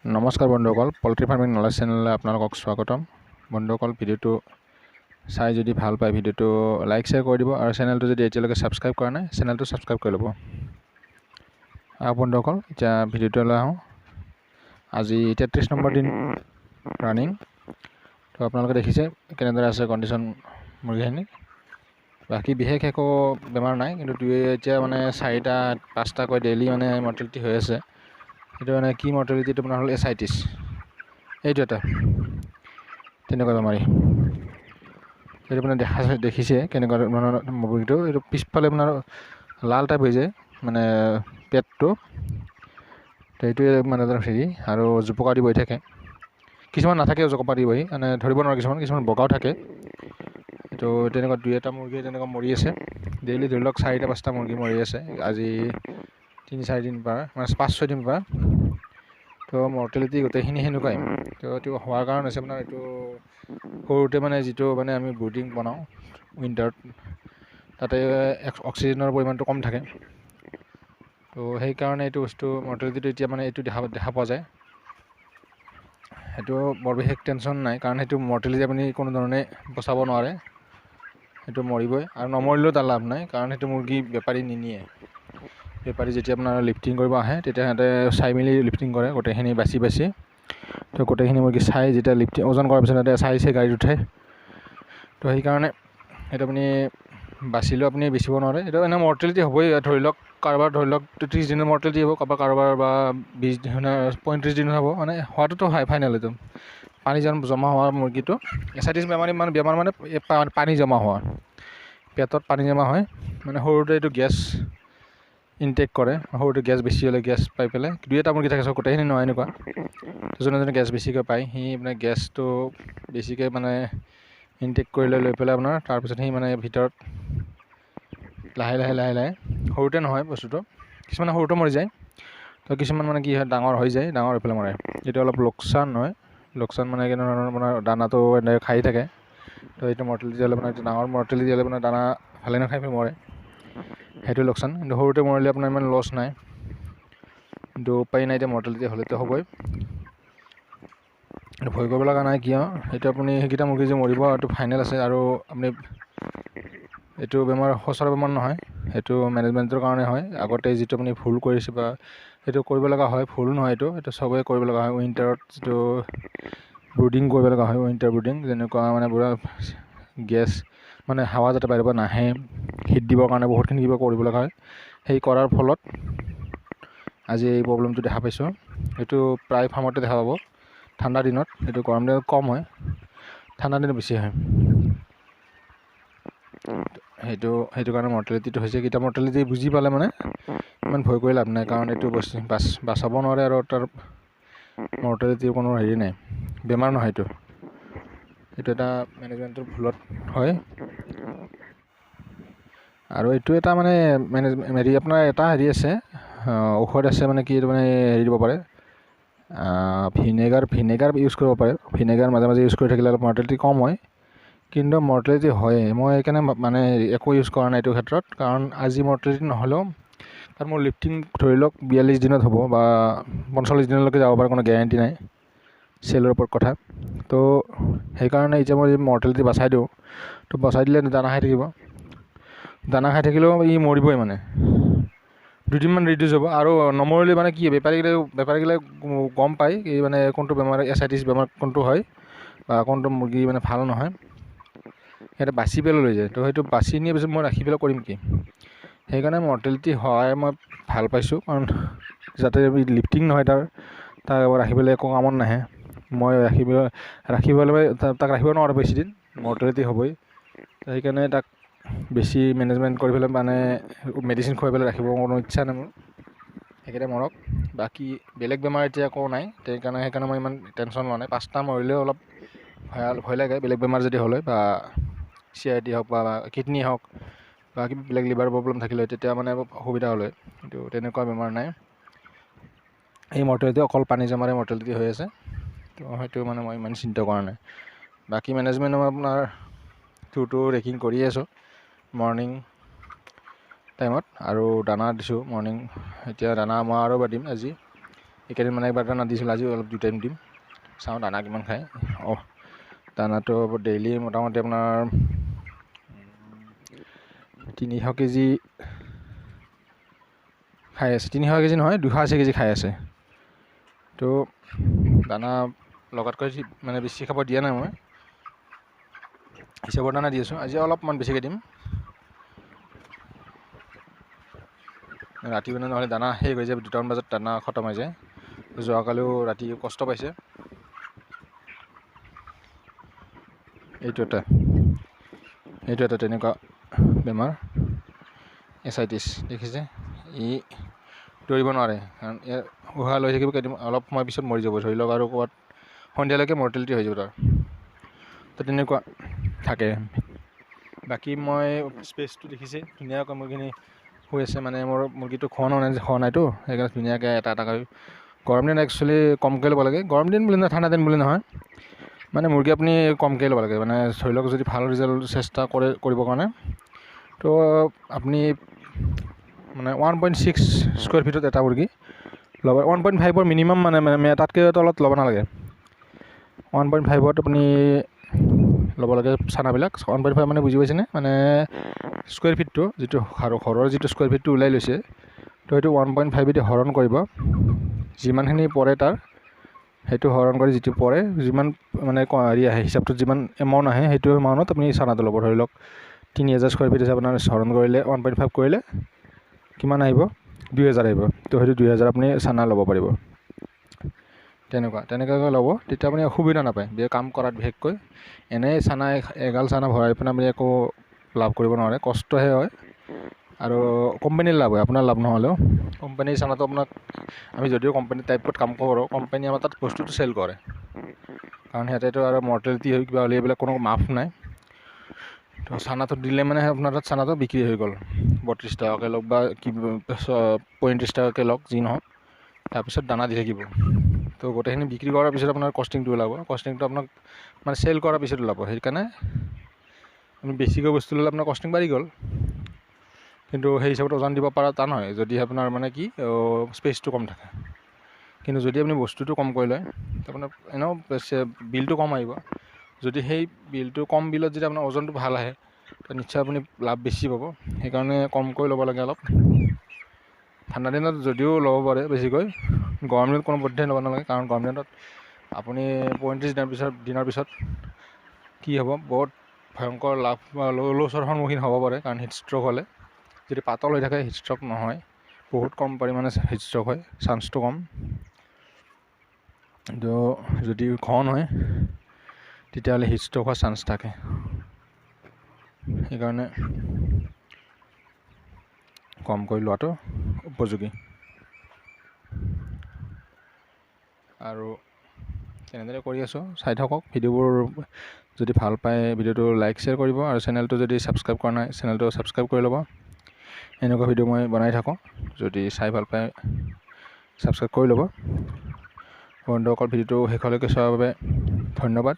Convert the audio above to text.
নমস্কাৰ বন্ধুসকল, poultry farming knowledge চেনেললৈ আপোনালোকক স্বাগতম। বন্ধুসকল, ভিডিঅ'টো চাই যদি ভাল পায় ভিডিঅ'টো লাইক শ্বেয়াৰ কৰি দিব আৰু চেনেলটো যদি এতিয়ালৈকে ছাবস্ক্ৰাইব কৰা নাই চেনেলটো ছাবস্ক্ৰাইব কৰি ল'ব। বন্ধুসকল, এতিয়া ভিডিঅ'টোলৈ আহোঁ। আজি 33 নম্বৰ দিন ৰানিং। তো আপোনালোকে দেখিছে কেনেদৰে আছে কণ্ডিশ্যন মুৰ্গীখিনি। বাকী বিশেষ একো বেমাৰ নাই, কিন্তু এতিয়া মানে 4-5টাকৈ ডেইলি মানে মৰ্টেলিটি হৈ আছে। সেইটো মানে কি মৰ্টেলিটিটো আপোনাৰ হ'ল এছাইটিছ, এইটো এটা তেনেকুৱা বেমাৰী। এইটো মানে দেখিছে কেনেকুৱা ধৰণৰ মুৰ্গীটো। এইটো পিছফালে আপোনাৰ লাল টাইপ হৈ যায় মানে পেটটো, তো এইটোৱে মানে হেৰি। আৰু জোপোকা দি বহি থাকে, কিছুমান নাথাকেও জোপোকা দি বহি, মানে ধৰিব নোৱাৰে। কিছুমান বগাও থাকে। তো তেনেকুৱা 2-এটা মুৰ্গী তেনেকুৱা মৰি আছে ডেইলি। ধৰি লওক 4-5টা মুৰ্গী মৰি আছে আজি 3-4 দিন পৰা, মানে 5-6 দিন পৰা। তো মৰ্টেলিটি গোটেইখিনি সেনেকুৱাই। তো এইটো হোৱাৰ কাৰণ হৈছে আপোনাৰ এইটো সৰুতে মানে যিটো মানে আমি ব্ৰুডিং বনাওঁ উইণ্টাৰত, তাতে অক্সিজেনৰ পৰিমাণটো কম থাকে। তো সেইকাৰণে এইটো বস্তু মৰ্টেলিটিটো এতিয়া মানে এইটো দেখা পোৱা যায়। সেইটো বৰ বিশেষ টেনশ্যন নাই, কাৰণ সেইটো মৰ্টেলিটি আপুনি কোনো ধৰণে বচাব নোৱাৰে, সেইটো মৰিবই। আৰু নমৰিলেও তাৰ লাভ নাই, কাৰণ সেইটো মুৰ্গী বেপাৰী নিনিয়ে। বেপাৰী যেতিয়া আপোনাৰ লিফ্টিং কৰিব আহে তেতিয়া সিহঁতে চাই মেলি লিফ্টিং কৰে গোটেইখিনি বাছি। তো গোটেইখিনি মুৰ্গী চাই যেতিয়া লিফ্টিং ওজন কৰাৰ পিছত সিহঁতে চাই গাড়ীত উঠায়। তো সেইকাৰণে সেইটো আপুনি বাচিলেও আপুনি বেচিব নোৱাৰে। এইটো এনে মৰ্টেলিটি হ'বই। ধৰি লওক কাৰোবাৰ 30 দিনৰ মৰ্টেলিটি হ'ব, কাৰোবাৰ বা 20 দিন 35 দিন হ'ব, মানে হোৱাটোতো ফাইনেল। এইটো পানী জমা হোৱা মুৰ্গীটো এছাইটিছ বেমাৰ মানে পানী জমা হোৱা, পেটত পানী জমা হয়। মানে সৰুতে এইটো গেছ ইনটেক কৰে, সৰুতে গেছ বেছি হ'লে গেছ পাই পেলাই 2-এটা মুৰ্গী থাকে, চব গোটেইখিনি নহয় এনেকুৱা। তো যোনে গেছ বেছিকৈ পায় সি মানে গেছটো বেছিকৈ মানে ইনটেক কৰি লৈ পেলাই আপোনাৰ তাৰপিছত সি মানে ভিতৰত লাহে লাহে সৰুতে নহয় বস্তুটো, কিছুমানে সৰুতে মৰি যায়। তো কিছুমান মানে কি হয় ডাঙৰ হৈ যায়, ডাঙৰ হৈ পেলাই মৰে। এইটো অলপ লোকচান হয়। লোকচান মানে কেনেধৰণৰ আপোনাৰ দানাটো এনেকৈ খাই থাকে। তো এইটো মৰ্টেলিটি হ'লে মানে ডাঙৰ মৰ্টেলিটি হ'লে আপোনাৰ দানা ভালে নাখাই পেলাই মৰে, সেইটো লোকচান। কিন্তু সৰুতে মৰিলে আপোনাৰ ইমান লছ নাই, কিন্তু উপায় নাই। এতিয়া মৰ্টেলিটি হ'লেতো হ'বই, ভয় কৰিব লগা নাই। কিয় এইটো আপুনি সেইকেইটা মুৰ্গী যে মৰিব এইটো ফাইনেল আছে। আৰু আপুনি এইটো বেমাৰ সঁচা বেমাৰ নহয়, সেইটো মেনেজমেণ্টৰ কাৰণে হয়। আগতে যিটো আপুনি ভুল কৰিছে বা সেইটো কৰিব লগা হয়, ভুল নহয় এইটো চবেই কৰিব লগা হয়। উইণ্টাৰত যিটো ব্ৰুডিং কৰিব লগা হয়, উইণ্টাৰ ব্ৰুডিং, যেনেকুৱা মানে পুৰা গেছ মানে হাৱা যাতে বাহিৰৰ পৰা নাহে, হিট দিবৰ কাৰণে বহুতখিনি কিবা কৰিব লগা হয়। সেই কৰাৰ ফলত আজি এই প্ৰব্লেমটো দেখা পাইছোঁ। এইটো প্ৰায় ফাৰ্মতে দেখা পাব। ঠাণ্ডা দিনত এইটো, গৰম দিনত কম হয়, ঠাণ্ডা দিনত বেছি হয়। সেইটো কাৰণে মৰ্টেলিটিটো হৈছে। কেইটা মৰ্টেলিটি বুজি পালে মানে ইমান ভয় কৰি লাভ নাই, কাৰণ এইটো বস্তু বাচাব নোৱাৰে। আৰু তাৰ মৰ্টেলিটিৰ কোনো হেৰি নাই, বেমাৰ নহয় এইটো এটা মেনেজমেণ্টৰ ভুলত হয়। আৰু এইটো এটা মানে হেৰি আপোনাৰ এটা হেৰি আছে, ঔষধ আছে, মানে কি মানে হেৰি দিব পাৰে, ভিনেগাৰ ইউজ কৰিব পাৰে। ভিনেগাৰ মাজে মাজে ইউজ কৰি থাকিলে অলপ মৰ্টেলিটি কম হয়, কিন্তু মৰ্টেলিটি হয়। মই সেইকাৰণে মানে একো ইউজ কৰা নাই এইটো ক্ষেত্ৰত, কাৰণ আজি মৰ্টেলিটি নহ'লেও তাত মোৰ লিফ্টিং ধৰি লওক 42 দিনত হ'ব বা 45 দিনলৈকে যাব পাৰে, কোনো গেৰেণ্টি নাই, চেলৰ ওপৰত কথা। তো সেইকাৰণে এতিয়া মই মৰ্টেলিটি বাচাই দিওঁ। তো বচাই দিলে দানা খাই থাকিব, দানা খাই থাকিলেও ই মৰিবই, মানে 2 দিনমান ৰিডিউচ হ'ব। আৰু নমৰিলে মানে কি, বেপাৰীগিলাই গম পায় এই মানে কোনটো বেমাৰ, এছাইটিছ বেমাৰ কোনটো হয় বা কোনটো মুৰ্গী মানে ভাল নহয়, সিহঁতে বাচি পেলাই লৈ যায়। তো সেইটো বাচি নিয়ে পিছত মই ৰাখি পেলাই কৰিম কি? সেইকাৰণে মৰ্টেলিটি হয় মই ভাল পাইছোঁ, কাৰণ যাতে লিফ্টিং নহয় তাক ৰাখিবলৈ একো কামত নাহে। মই ৰাখিবলৈ তাক ৰাখিব নোৱাৰোঁ বেছি দিন, মৰ্টেলিটি হ'বই। সেইকাৰণে তাক বেছি মেনেজমেণ্ট কৰি পেলাই মানে মেডিচিন খুৱাই পেলাই ৰাখিব কোনো ইচ্ছা নাই মোৰ। সেইকেইটা মৰক, বাকী বেলেগ বেমাৰ এতিয়া একো নাই। সেইকাৰণে মই ইমান টেনশ্যন লোৱা নাই। 5টা মৰিলেও অলপ ভয় লাগে, বেলেগ বেমাৰ যদি হ'লে, বা CID হওক বা কিডনী হওক বা কিবা বেলেগ লিভাৰ প্ৰব্লেম থাকিলে তেতিয়া মানে অসুবিধা হ'লে। কিন্তু তেনেকুৱা বেমাৰ নাই। এই মৰ্টেলিটি অকল পানী জমাৰে মৰ্টেলিটি হৈ আছে। তো সেইটো মানে মই ইমান চিন্তা কৰা নাই। বাকী মেনেজমেণ্ট মই আপোনাৰ টু ৰেকিং কৰি আছোঁ মৰ্ণিং টাইমত, আৰু দানা দিছোঁ মৰ্ণিং। এতিয়া দানা মই আৰু এবাৰ দিম আজি, এইকেইদিন মানে একবাৰ দানা দিছিলোঁ, আজি অলপ 2 টাইম দিম, চাওঁ দানা কিমান খায়। দানাটো ডেইলি মোটামুটি আপোনাৰ 300 কেজি খাই আছে, 300 কেজি নহয় 280 কেজি খাই আছে। তো দানা লগাতকৈ মানে বেছি খাব দিয়া নাই, মই হিচাপৰ দানা দি আছোঁ। আজি অলপমান বেছিকৈ দিম, ৰাতি মানে নহ'লে দানা শেষ হৈ যায়, 2টামান বজাত দানা খতম হৈ যায়। যোৱাকালিও ৰাতি কষ্ট পাইছে। এইটো এটা তেনেকুৱা বেমাৰ, এছাইটিছ দেখিছে। ই দৌৰিব নোৱাৰে, কাৰণ উশাহ লৈ থাকিব, অলপ সময় পিছত মৰি যাব, ধৰি লওক আৰু ক'ৰবাত সন্ধিয়ালৈকে মৰ্টেলিটি হৈ যাব তাৰ। তো তেনেকুৱা থাকে। বাকী মই স্পেচটো দেখিছে, ধুনীয়াকৈ মুৰ্গীখিনি হৈ আছে, মানে মোৰ মুৰ্গীটো খোৱা নাইতো, সেইকাৰণে ধুনীয়াকৈ এটা এটাকৈ। গৰম দিন একচুৱেলি কমকৈ ল'ব লাগে, গৰম দিন বুলি নহয়, ঠাণ্ডা দিন বুলি নহয়, মানে মুৰ্গী আপুনি কমকৈ ল'ব লাগে। মানে ধৰি লওক যদি ভাল ৰিজাল্ট চেষ্টা কৰিবৰ কাৰণে, তো আপুনি মানে 1.6 স্কুৱেৰ ফিটত এটা মুৰ্গী ল'ব, 1.5 মিনিমাম, মানে তাতকৈ তলত ল'ব নালাগে। 1.5 আপুনি ল'ব লাগে চানাবিলাক। 1.5 মানে বুজি পাইছেনে, মানে স্কুৱেৰ ফিটটো যিটো ঘৰৰ যিটো স্কুৱেৰ ফিটটো ওলাই লৈছে, তো সেইটো 1.5 দি হৰণ কৰিব, যিমানখিনি পৰে তাৰ সেইটো হৰণ কৰি যিটো পৰে, যিমান মানে হেৰি আহে হিচাপটোত, যিমান এমাউণ্ট আহে সেইটো এমাউণ্টত আপুনি চানাটো ল'ব। ধৰি লওক 3000 স্কুৱেৰ ফিট আছে, আপোনাৰ হৰণ কৰিলে 1.5 কৰিলে কিমান আহিব, 2000 আহিব। তো সেইটো 2000 আপুনি চানা ল'ব পাৰিব। তেনেকুৱাকৈ ল'ব, তেতিয়া আপুনি অসুবিধা নাপায় কাম কৰাত। বিশেষকৈ এনেই চানা এগাল চানা ভৰাই পিনে আপুনি একো লাভ কৰিব নোৱাৰে, কষ্টহে হয়, আৰু কোম্পানীৰ লাভ হয়, আপোনাৰ লাভ নহ'লেও। কোম্পানীৰ চানাটো আপোনাক, আমি যদিও কোম্পানীৰ টাইপত কাম কৰোঁ, কোম্পানী আমাৰ তাত বস্তুটো চেল কৰে, কাৰণ সিহঁতেতো আৰু মৰ্টেলিটি হৈ কিবা হ'লে এইবিলাক কোনো মাফ নাই। তো চানাটো দিলে মানে আপোনাৰ তাত চানাটো বিক্ৰী হৈ গ'ল, 32 টকাকৈ লওক বা 35 টকাকৈ লওক, যি নহওক। তাৰপিছত দানা দি থাকিব। তো গোটেইখিনি বিক্ৰী কৰাৰ পিছত আপোনাৰ কষ্টিংটো ওলাব, কষ্টিংটো আপোনাক মানে চেল কৰাৰ পিছত ওলাব। সেইকাৰণে আপুনি বেছিকৈ বস্তু ল'লে আপোনাৰ কষ্টিং বাঢ়ি গ'ল, কিন্তু সেই হিচাপত ওজন দিব পৰা টান হয়, যদি আপোনাৰ মানে কি স্পেচটো কম থাকে। কিন্তু যদি আপুনি বস্তুটো কমকৈ লয়, আপোনাৰ এনেও বিলটো কম আহিব। যদি সেই বিলটো কম বিলত যদি আপোনাৰ ওজনটো ভাল আহে, তো নিশ্চয় আপুনি লাভ বেছি পাব। সেইকাৰণে কমকৈ ল'ব লাগে অলপ। ঠাণ্ডা দিনত যদিও ল'ব পাৰে বেছিকৈ, গৰম দিনত কোনো পধ্যেই ল'ব নালাগে, কাৰণ গৰম দিনত আপুনি 35 দিনৰ পিছত কি হ'ব, বহুত ভয়ংকৰ লছৰ সন্মুখীন হ'ব পাৰে, কাৰণ হিট ষ্ট্ৰ'ক হ'লে। যদি পাতল হৈ থাকে হিট ষ্ট্ৰ'ক নহয়, বহুত কম পৰিমাণে হিট ষ্ট্ৰ'ক হয়, চান্সটো কম। কিন্তু যদি ঘন হয় তেতিয়াহ'লে হিট ষ্ট্ৰ'ক হোৱাৰ চান্স থাকে। সেইকাৰণে কমকৈ লোৱাটো উপযোগী। আৰু তেনেদৰে কৰি আছোঁ, চাই থাকক ভিডিঅ'বোৰ। যদি ভাল পায় ভিডিঅ'টো লাইক শ্বেয়াৰ কৰিব, আৰু চেনেলটো যদি ছাবস্ক্ৰাইব কৰা নাই, চেনেলটো ছাবস্ক্ৰাইব কৰি ল'ব। এনেকুৱা ভিডিঅ' মই বনাই থাকোঁ, যদি চাই ভাল পায় ছাবস্ক্ৰাইব কৰি ল'ব। বন্ধুসকল, ভিডিঅ'টো শেষলৈকে চোৱাৰ বাবে ধন্যবাদ।